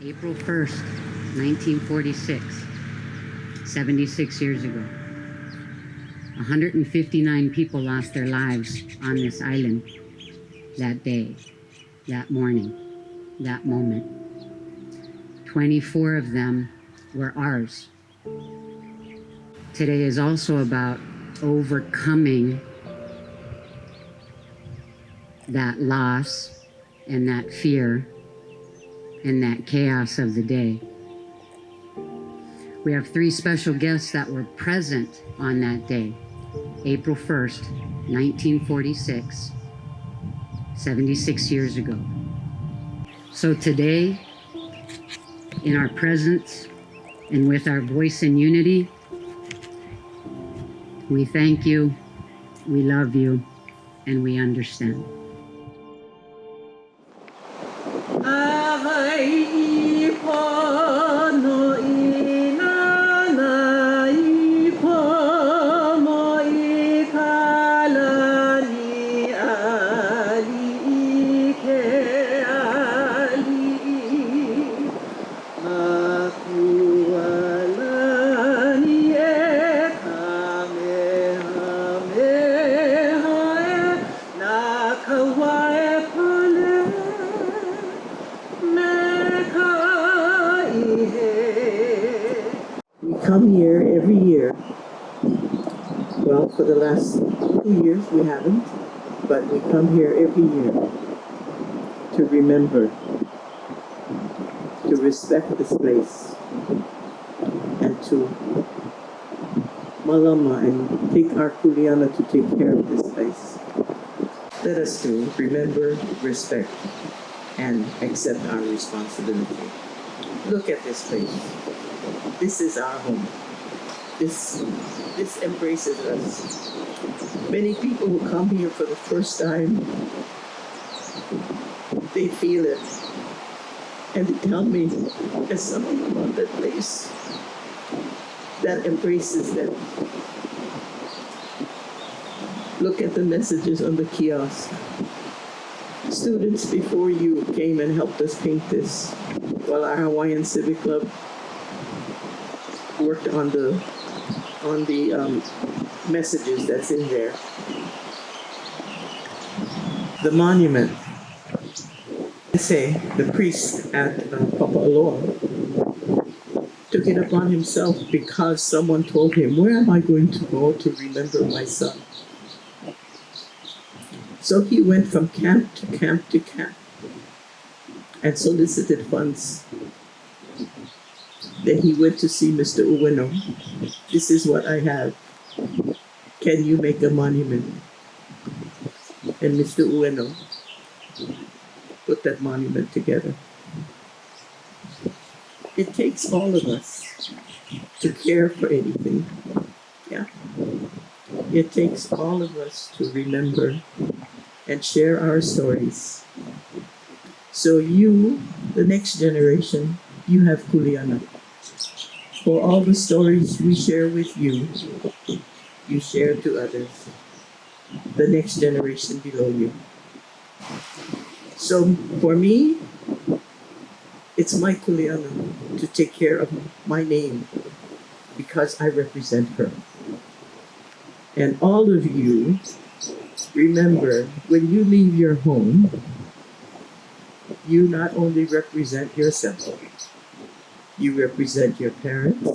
April 1st, 1946, 76 years ago. 159 people lost their lives on this island that day, that morning, that moment. 24 of them were ours. Today is also about overcoming that loss and that fear and that chaos of the day. We have three special guests that were present on that day, April 1st, 1946, 76 years ago. So today, in our presence and with our voice in unity, we thank you, we love you, and we understand. Come here every year. Well, for the last 2 years we haven't, but we come here every year to remember, to respect this place, and to malama and take our Kuleana to take care of this place. Let us do remember, respect, and accept our responsibility. Look at this place. This is our home. This embraces us. Many people who come here for the first time, they feel it. And they tell me there's something about that place that embraces them. Look at the messages on the kiosk. Students before you came and helped us paint this, while our Hawaiian Civic Club worked on the messages that's in there. The monument. I say the priest at Laupahoehoe took it upon himself because someone told him, "Where am I going to go to remember my son?" So he went from camp to camp to camp and solicited funds. Then he went to see Mr. Ueno. "This is what I have. Can you make a monument?" And Mr. Ueno put that monument together. It takes all of us to care for anything. Yeah. It takes all of us to remember and share our stories. So you, the next generation, you have Kuleana. For all the stories we share with you, you share to others, the next generation below you. So for me, it's my Kuleana to take care of my name because I represent her. And all of you, remember, when you leave your home, you not only represent yourself, you represent your parents,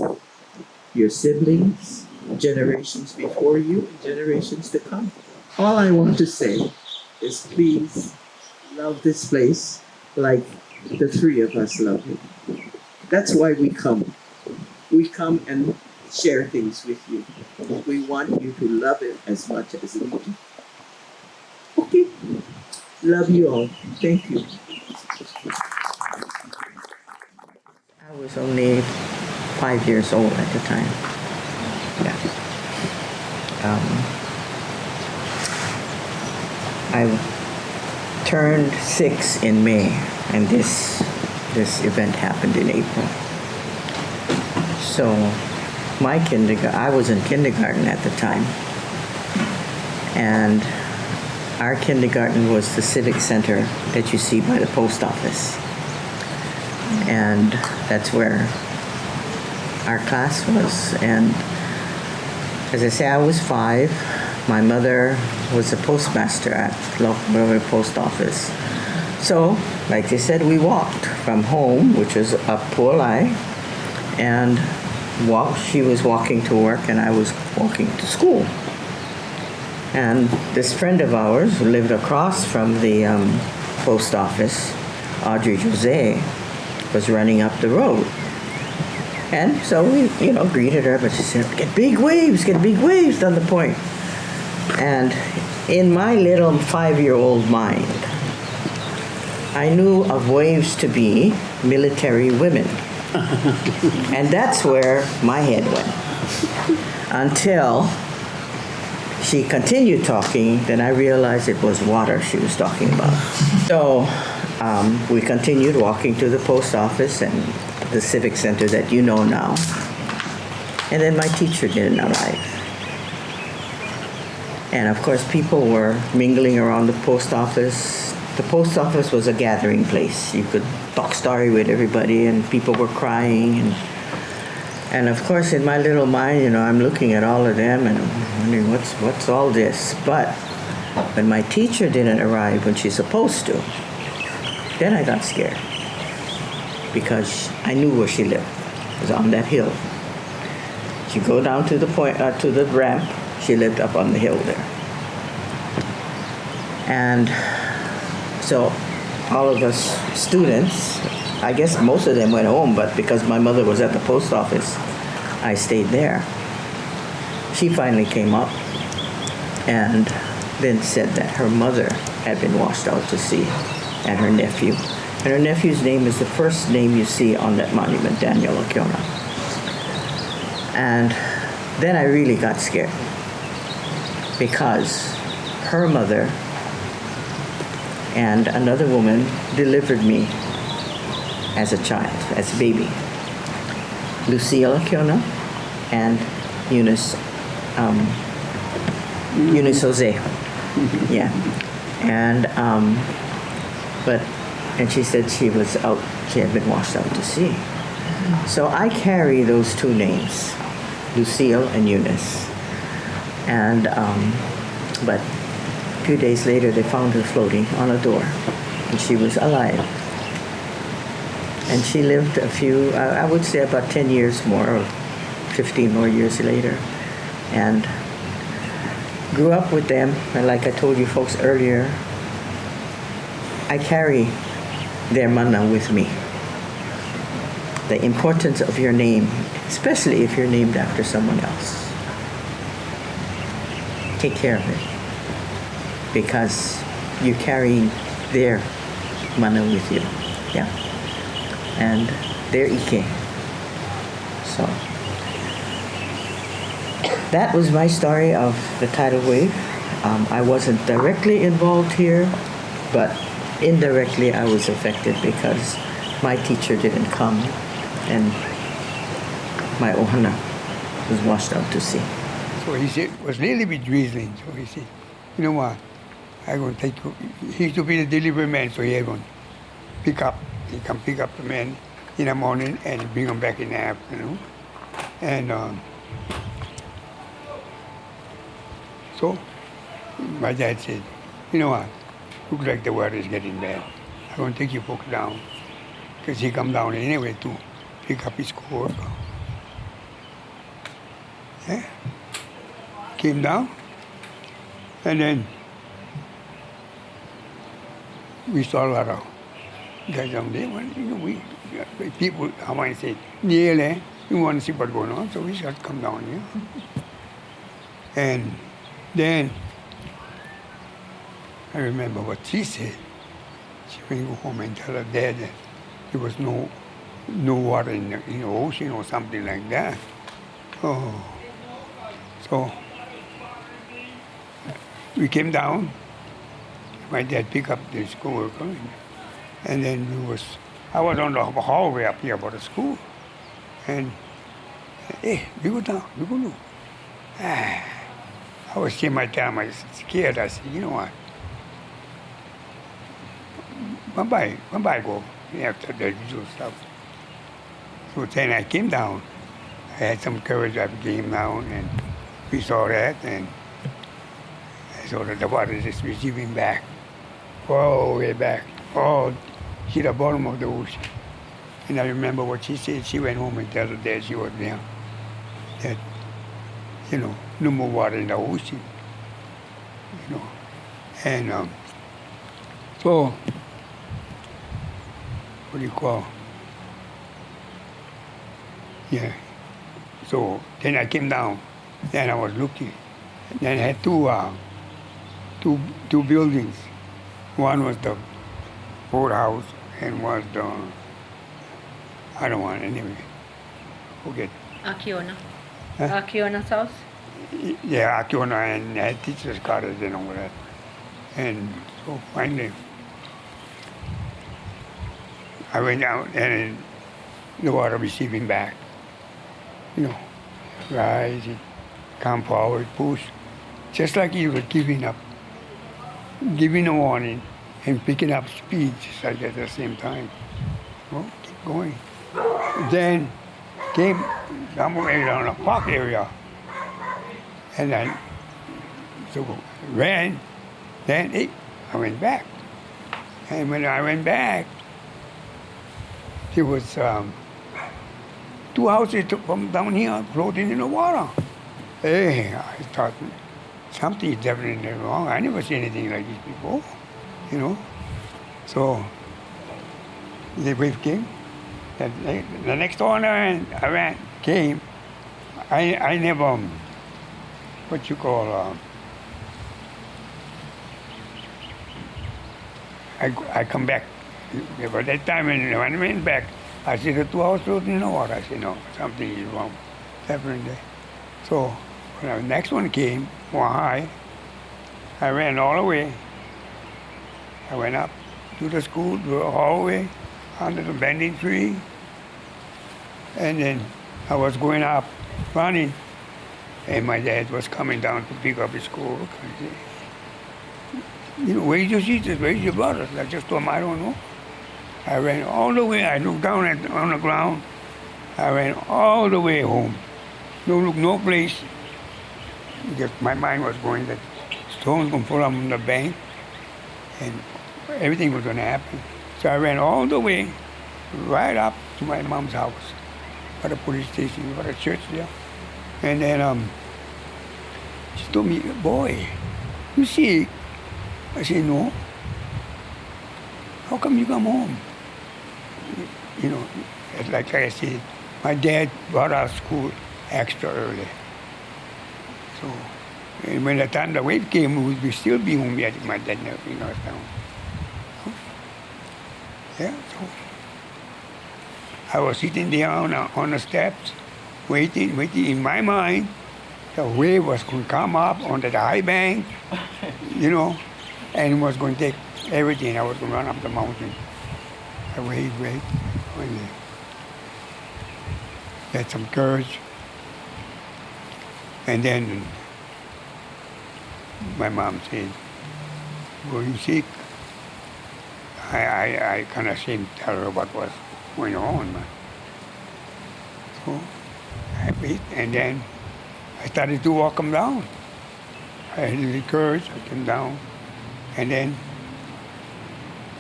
your siblings, generations before you, and generations to come. All I want to say is please love this place like the three of us love it. That's why we come. We come and share things with you. We want you to love it as much as we do. Okay. Love you all. Thank you. I was only 5 years old at the time. Yeah. I turned 6 in May, and this event happened in April. So I was in kindergarten at the time, and our kindergarten was the civic center that you see by the post office. and that's where our class was. And as I say, I was 5. My mother was a postmaster at Laupahoehoe post office. So, like they said, we walked from home, which was up Pualai, and walked. She was walking to work, and I was walking to school. And this friend of ours who lived across from the post office, Audrey Jose, was running up the road. And so we, greeted her, but she said, get big waves down the point. And in my little 5-year-old mind, I knew of waves to be military women. And that's where my head went. Until she continued talking, then I realized it was water she was talking about. So we continued walking to the post office and the civic center that you know now. And then my teacher didn't arrive. And of course, people were mingling around the post office. The post office was a gathering place. You could talk story with everybody, and people were crying. And of course, in my little mind, I'm looking at all of them and I'm wondering what's all this. But when my teacher didn't arrive when she's supposed to, then I got scared because I knew where she lived. It was on that hill. You go down to the to the ramp. She lived up on the hill there. And so all of us students, I guess most of them went home, but because my mother was at the post office, I stayed there. She finally came up and then said that her mother had been washed out to sea, and her nephew. And her nephew's name is the first name you see on that monument, Daniel Okiona. And then I really got scared because her mother and another woman delivered me as a child, as a baby. Lucille Okiona and Eunice Jose. Yeah. And and she said she had been washed out to sea. So I carry those two names, Lucille and Eunice. And but a few days later, they found her floating on a door, and she was alive. And she lived I would say about 10 years more, or 15 more years later, and grew up with them. And like I told you folks earlier, I carry their mana with me. The importance of your name, especially if you're named after someone else. Take care of it, because you're carrying their mana with you. Yeah. And their Ike. So that was my story of the tidal wave. I wasn't directly involved here, but indirectly I was affected because my teacher didn't come and my ohana was washed out to sea. So he said, it was a little bit drizzling. So he said, you know what, I'm going to take you. He used to be the delivery man, so he can pick up the men in the morning and bring them back in the afternoon. And so my dad said, you know what, looks like the weather is getting bad. I'm going to take you folks down. Because he come down anyway to pick up his coworker. Yeah. Came down, and then we saw a lot of guys down there. People, Hawaiian said, nearly, we want to see what's going on, so we shall come down here. And then I remember what she said. She went go home and tell her dad that there was no water in the ocean or something like that. Oh, so we came down. My dad picked up this coworker, and then I was on the hallway up here by the school, and hey, we go down, we go look. I was seeing my time, I was scared. I said, you know what? Bye-bye, go. after the usual stuff. So then I came down. I had some courage. I came down, and we saw that, and I saw that the water is just receiving back, all the way back, all to the bottom of the ocean. And I remember what she said. She went home and told her dad she was there. That, no more water in the ocean. And so, what do you call? Yeah. So then I came down. Then I was looking. Then I had two buildings. One was the boathouse, and was the I don't want anyway. Forget. Akiona. Huh? Akiona's house? Yeah, Akiona, and I had teachers' cottage and all that. And so finally, I went out and the water receiving back. Rising, come forward, push. Just like you were giving up, giving a warning and picking up speed just like at the same time. Well, keep going. Then came somewhere around a park area. And I ran, then I went back. And when I went back, there was two houses from down here floating in the water. Hey, I thought something is definitely wrong. I never seen anything like this before, So the wave came. The next owner I ran came. I never, what you call, I come back. By that time when I went back, I see the two houses floating in the water. I said, no, something is wrong. Definitely. So when the next one came, more high, I ran all the way. I went up to the school, to the hallway, under the bending tree. And then I was going up, running, and my dad was coming down to pick up his school. Where's your sisters? Where's your brothers? I just told him, I don't know. I ran all the way. I looked down on the ground. I ran all the way home. No place. Because my mind was going that stones going to fall on the bank and everything was going to happen. So I ran all the way right up to my mom's house, by the police station, by the church there. And then she told me, boy, you sick? I said, no. How come you come home? Like I said, my dad brought us school extra early. So, and when the time the wave came, we would still be home yet. My dad never bring us down. Yeah, so I was sitting there on the steps, waiting. In my mind, the wave was going to come up onto the high bank, and it was going to take everything. I was going to run up the mountain. I wait, finally. Had some courage. And then my mom said, were you sick? I kind of seemed to tell her what was going on. So I wait, and then I started to walk them down. I had the courage, I came down, and then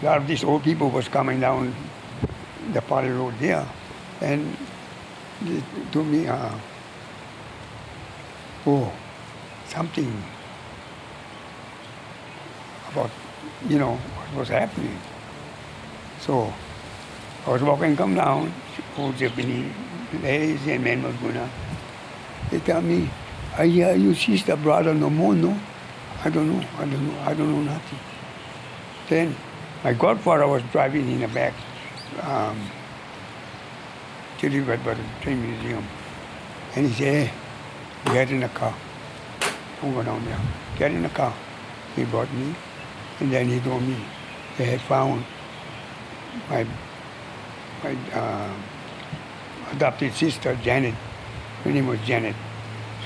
a lot of these old people was coming down the Poly Road there, and they told me, something about, what was happening. So I was walking, come down, old Japanese ladies and men was going up. They tell me, are you sister, brother, no more, no? I don't know nothing. Then my godfather was driving in the back, till he went by the train museum. And he said, hey, get in the car. Don't go down there. Get in the car. He brought me, and then he told me they had found my adopted sister, Janet. Her name was Janet.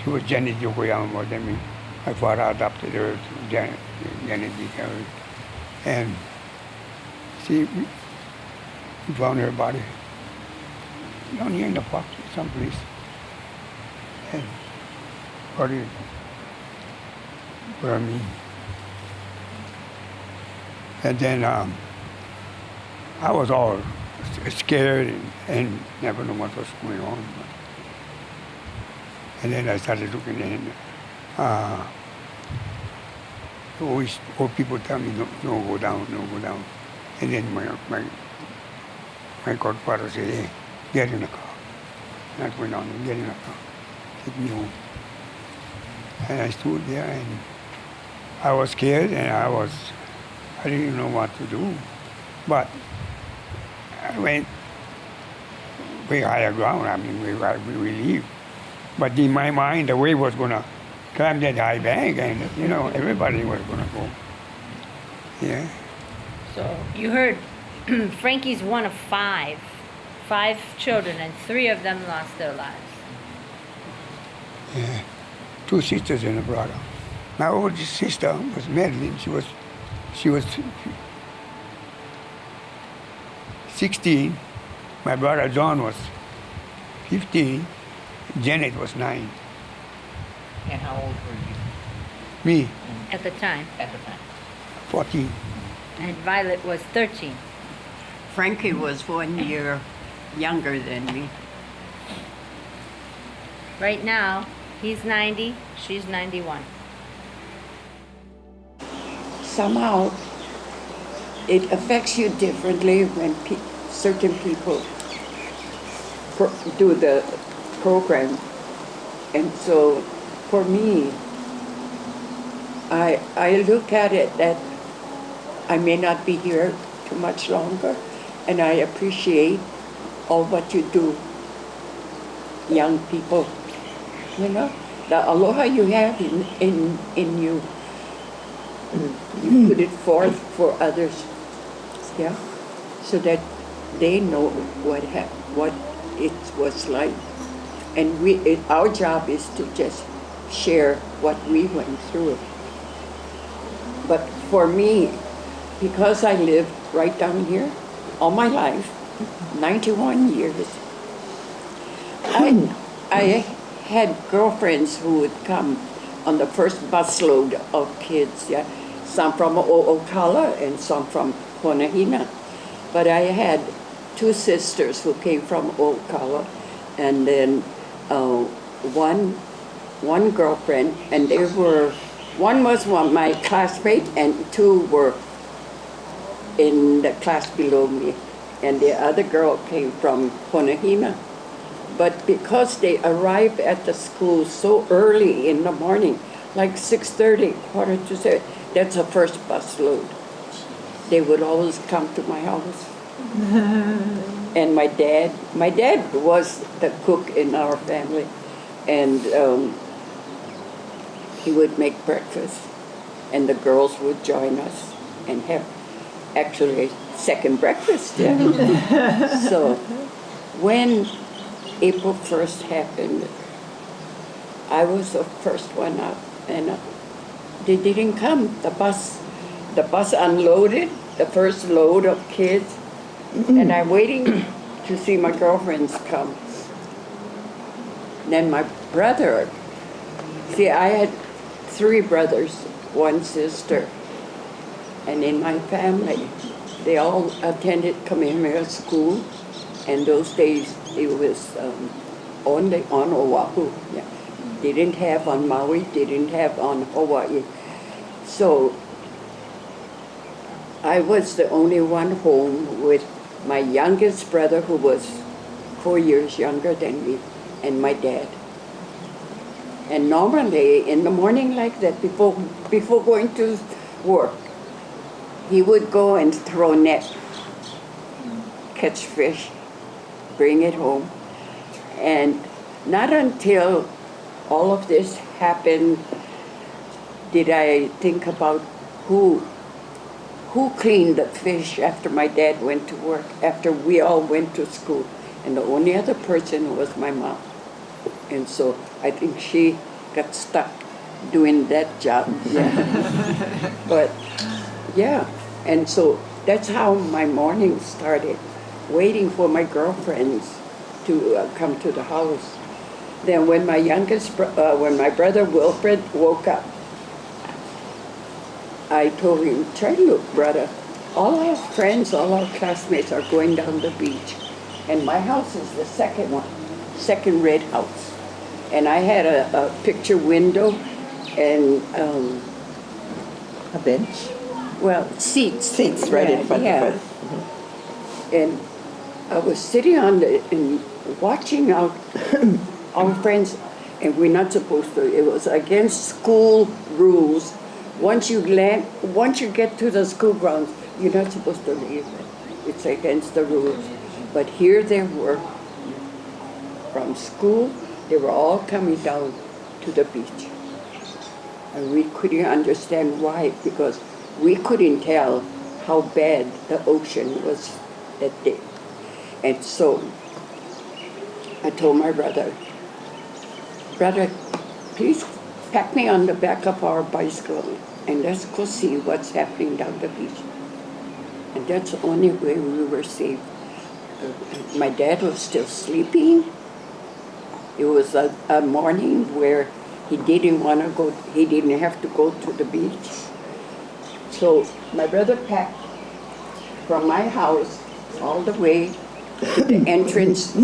She was Janet Yokoyama more than me. My father adopted her to Janet Yokoyama. And she, We found her body down here in the park, someplace. And brought it for me. And then I was all scared and never knew what was going on. And then I started looking in. Always, old people tell me, no, go down, no, go down. And then my godfather said, hey, get in the car. And I went down and get in the car, take me home. And I stood there and I was scared and I didn't know what to do. But I went way higher ground, I mean, we relieved. But in my mind, the wave was gonna climb that high bank and, everybody was gonna go. Yeah. So you heard Frankie's one of five children, and 3 of them lost their lives. Yeah. 2 sisters and a brother. My oldest sister was Madeline. She was 16. My brother John was 15. Janet was 9. And how old were you Me, At the time. at the time? 14. And Violet was 13. Frankie was 1 year younger than me. Right now, he's 90, she's 91. Somehow it affects you differently when certain people do the program. And so for me, I look at it that I may not be here too much longer, and I appreciate all what you do, young people. The aloha you have in you. You put it forth for others, yeah, so that they know what it was like, and our job is to just share what we went through. But for me, because I lived right down here all my life, 91 years, I had girlfriends who would come on the first busload of kids, yeah. Some from Ocala and some from Punahina. But I had 2 sisters who came from Ocala, and then one girlfriend, and one was my classmate and 2 were in the class below me, and the other girl came from Punahina. But because they arrived at the school so early in the morning, like 6:30, 6:45, that's the first bus load. They would always come to my house. And my dad was the cook in our family, and he would make breakfast, and the girls would join us and have actually a second breakfast. Yeah. So when April 1st happened, I was the first one up, and they didn't come. The bus unloaded the first load of kids, and I'm waiting to see my girlfriends come. Then my brother, I had 3 brothers, 1 sister, and in my family, they all attended Commemorating school, and those days it was only on Oahu. Yeah. Didn't have on Maui, didn't have on Hawaii. So I was the only one home with my youngest brother, who was 4 years younger than me, and my dad. And normally in the morning like that, before going to work, he would go and throw net, catch fish, bring it home. And not until all of this happened did I think about who cleaned the fish after my dad went to work, after we all went to school. And the only other person was my mom. And so I think she got stuck doing that job. Yeah. But yeah, and so that's how my morning started. waiting for my girlfriends to come to the house. Then when when my brother Wilfred woke up, I told him, try to look, brother. All our friends, all our classmates are going down the beach. And my house is the second one, second red house. And I had a picture window and, A bench? well, seats. Seats right in front yeah. of it. And I was sitting on and watching out our friends, and we're not supposed to. It was against school rules. Once you get to the school grounds, you're not supposed to leave. It's against the rules. But here they were from school. They were all coming down to the beach. And we couldn't understand why, because we couldn't tell how bad the ocean was that day. And so I told my brother, please pack me on the back of our bicycle and let's go see what's happening down the beach. And that's the only way we were safe. My dad was still sleeping. It was a morning where he didn't want to go, he didn't have to go to the beach. So my brother packed from my house all the way to the entrance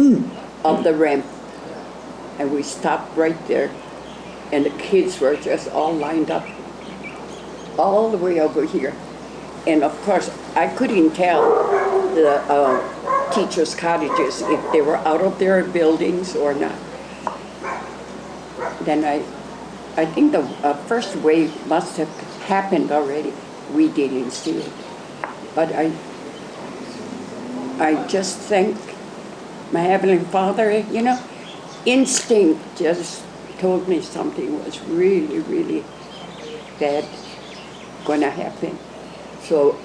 of the ramp. And we stopped right there. And the kids were just all lined up all the way over here. And of course, I couldn't tell the teachers' cottages if they were out of their buildings or not. Then I think the first wave must have happened already. We didn't see it. But I just thank my Heavenly Father, you know, instinct just told me something was really, really bad going to happen. So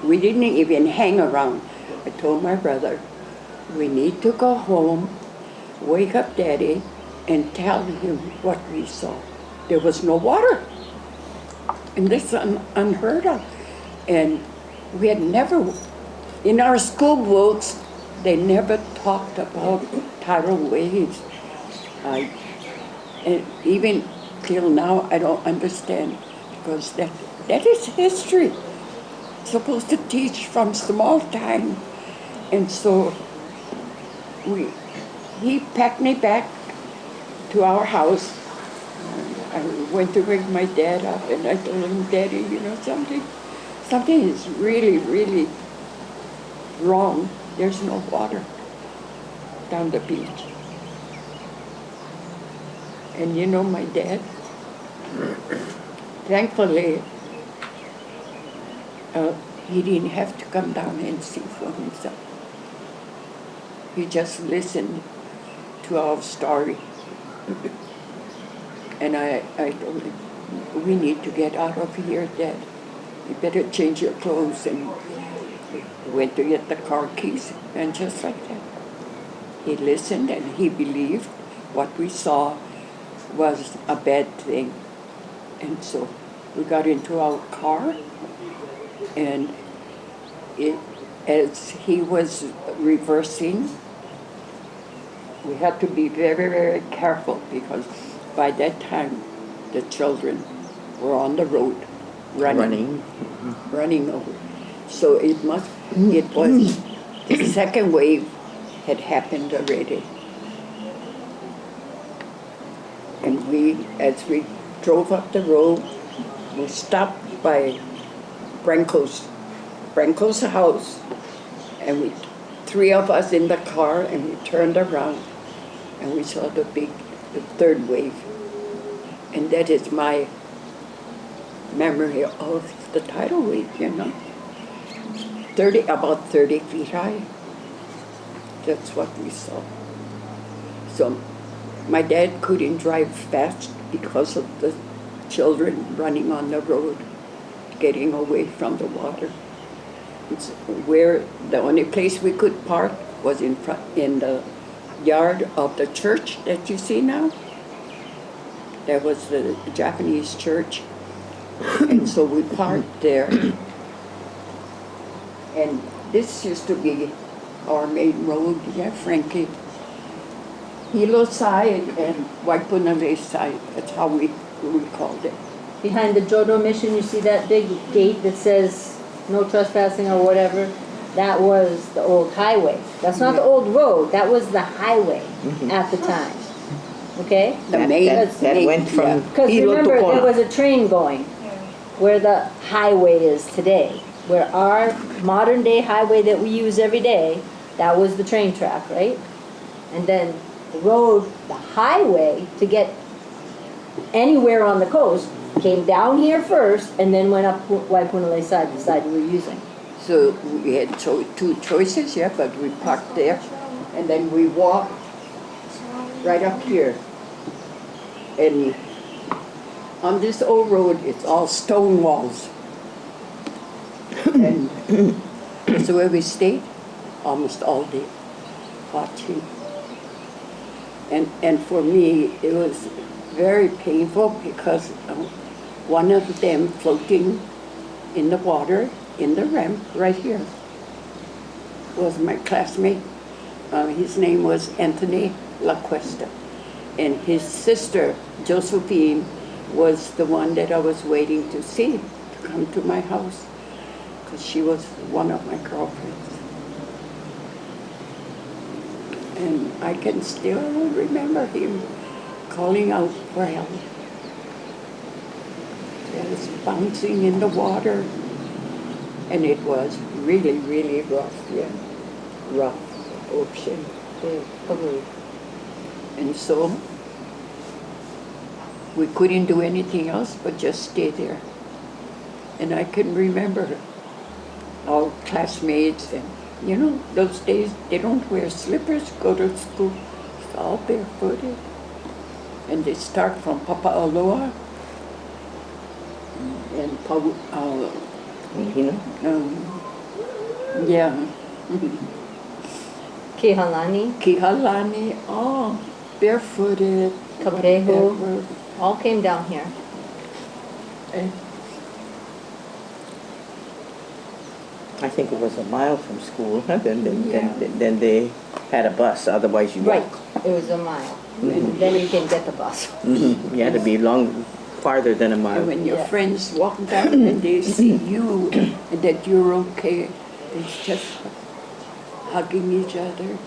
we didn't even hang around. I told my brother, we need to go home, wake up Daddy, and tell him what we saw. There was no water. And this is unheard of. And we had never, in our school books, they never talked about tidal waves. And even till now, I don't understand, because that is history. Supposed to teach from small time. And so he packed me back to our house. I went to wake my dad up, and I told him, Daddy, you know something is really, really wrong. There's no water down the beach. And you know, my dad, thankfully, he didn't have to come down and see for himself. He just listened to our story. And I told him, we need to get out of here, Dad. You better change your clothes. And we went to get the car keys, and just like that, he listened and he believed what we saw was a bad thing. And so we got into our car, and as he was reversing, we had to be very, very careful, because by that time the children were on the road running over. So it was the second wave had happened already. And as we drove up the road, we stopped by Branco's house, and three of us in the car, and we turned around, and we saw the third wave. And that is my memory of the tidal wave, you know. About 30 feet high. That's what we saw. So my dad couldn't drive fast because of the children running on the road, getting away from the water. It's where the only place we could park was in the yard of the church that you see now. There was the Japanese church, and so we parked there. And this used to be our main road, yeah, Frankie. Hilo side and Waipunalei side, that's how we called it. Behind the Jodo Mission, you see that big gate that says no trespassing or whatever? That was the old highway. That's not the old road, that was the highway at the time. Okay? The main, That went from Because Hilo to remember, there Kola. was a train going where the highway is today. Where our modern day highway that we use every day, that was the train track, right? And then the road, the highway, to get anywhere on the coast, came down here first and then went up Waipunalei side, the side we were using. so we had two choices, yeah, but we parked there and then we walked right up here. And on this old road, it's all stone walls. And that's where we stayed almost all day, watching. And for me, it was very painful because one of them floating in the water, in the ramp, right here, was my classmate. His name was Anthony LaCuesta. And his sister, Josephine, was the one that I was waiting to see, to come to my house, because she was one of my girlfriends. And I can still remember him calling out for help. It was bouncing in the water, and it was really, really rough, yeah. Rough ocean. And so we couldn't do anything else but just stay there. And I can remember our classmates, and you know, those days they don't wear slippers, go to school, it's all barefooted. And they start from Papa'aloa and yeah, Kehalani, Kihalani, oh, barefooted. Kapehu, all came down here. And I think it was a mile from school, huh? Then they had a bus, otherwise you Right, walk. it was a mile. And then you can get the bus. You had to be farther than a And mile. when your Yeah. friends walk down and they see you and that you're okay, it's just hugging each other.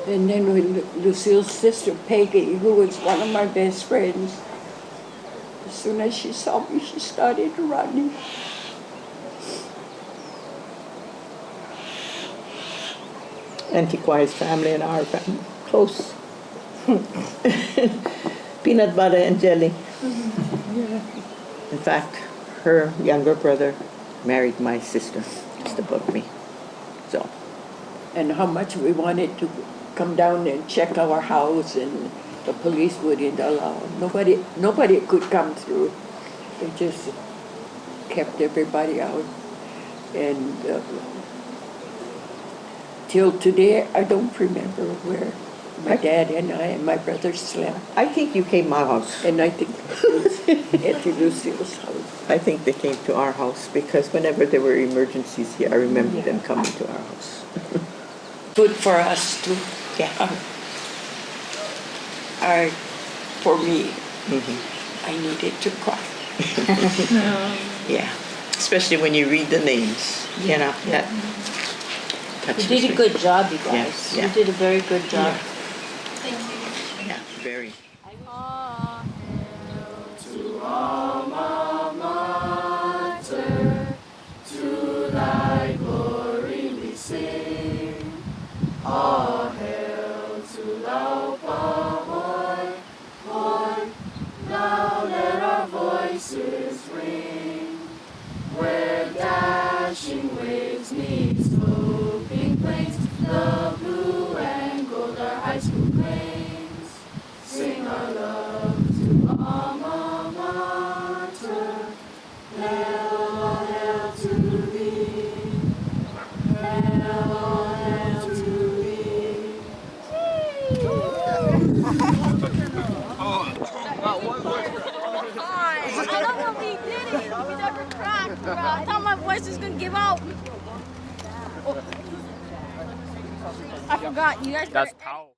And then when Lucille's sister Peggy, who was one of my best friends, as soon as she saw me, she started running. Antiquia's family and our family, close. Peanut butter and jelly. In fact, her younger brother married my sister, just above me. So, And how much we wanted to come down and check our house, and the police wouldn't allow. Nobody could come through. They just kept everybody out. And till today, I don't remember where my dad and I and my brother slept. I think you came to our house. And I think it was at Lucille's house. I think they came to our house because whenever there were emergencies here, I remember them coming to our house. Good for us too. Yeah. For me, I needed to cry. Yeah. Especially when you read the names, you know, that You touches did a me. good job, you guys. Yeah, yeah. You did a very good job. Yeah, very. All hail to Laupahoehoe, now let our voices ring, where dashing waves meet sloping plains, the blue and gold our high school claims. Sing our love to alma mater, hail, all hail to thee, hail, all hail to thee. I love when we did it. We never cracked. I thought my voice was gonna give out. forgot. You guys That's better Tao.